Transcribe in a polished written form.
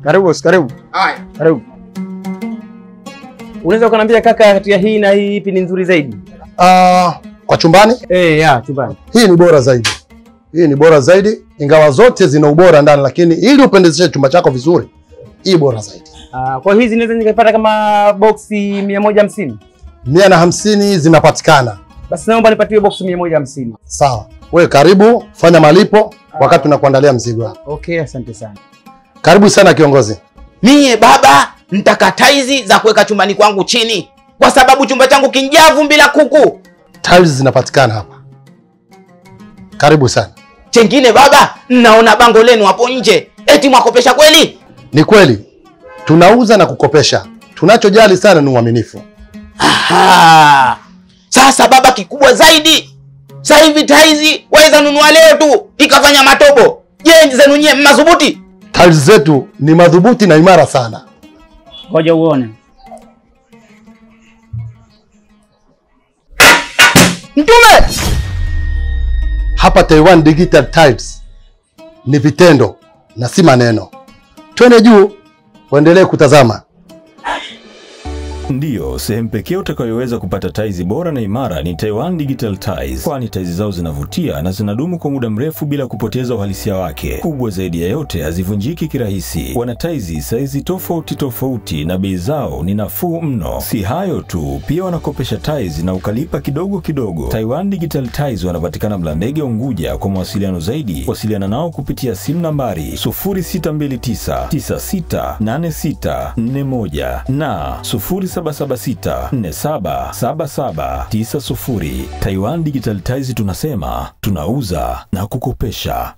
Karibu boss, karibu. Haya. Karibu. Unaweza kuniambia kaka, kati ya hii na hii ipi ni nzuri zaidi? Kwa chumbani? Chumbani. Hii ni bora zaidi. Hii ni bora zaidi, ingawa zote zina ubora ndani, lakini ili upendezeshe chumba chako vizuri, hii bora zaidi. Kwa hizi naweza nikapata kama boxi 150? 150 zinapatikana. Basi naomba nipatie boxi 150. Sawa. Wewe karibu, fanya malipo wakati tunakuandalia mzigo wako. Okay, asante sana. Karibu sana kiongozi. Mie baba, nitaka tiles za kuweka chumbani kwangu chini. Kwa sababu chumba changu kinjaa vumbi la kuku. Tiles zinapatikana hapa. Karibu sana. Chengine baba, naona bango lenu hapo nje. Eti mwakopesha kweli? Ni kweli. Tunauza na kukopesha. Tunachojali sana ni uaminifu. Aha. Sasa baba, kikubwa zaidi. Sasa hivi tiles waweza nunua leo tu ikafanya matobo. Je, zenu nyie madhubuti? Tiles zetu ni madhubuti na imara sana. Ngoja uone. Mtume! Hapa Taiwan Digital Tiles ni vitendo na si maneno. Twende juu, uendelee kutazama. Ndiyo, sehemu pekee utakayoweza kupata tiles bora na imara ni Taiwan Digital Tiles, kwani tiles zao zinavutia na zinadumu kwa muda mrefu bila kupoteza uhalisia wake. Kubwa zaidi ya yote, hazivunjiki kirahisi. Wana tiles saizi tofauti tofauti na bei zao ni nafuu mno. Si hayo tu, pia wanakopesha tiles na ukalipa kidogo kidogo. Taiwan Digital Tiles wanapatikana Mlandege, Unguja. Kwa mawasiliano zaidi, wasiliana nao kupitia simu nambari 0629 968641 na 0776477790. Taiwan Digital Tiles, tunasema tunauza na kukopesha.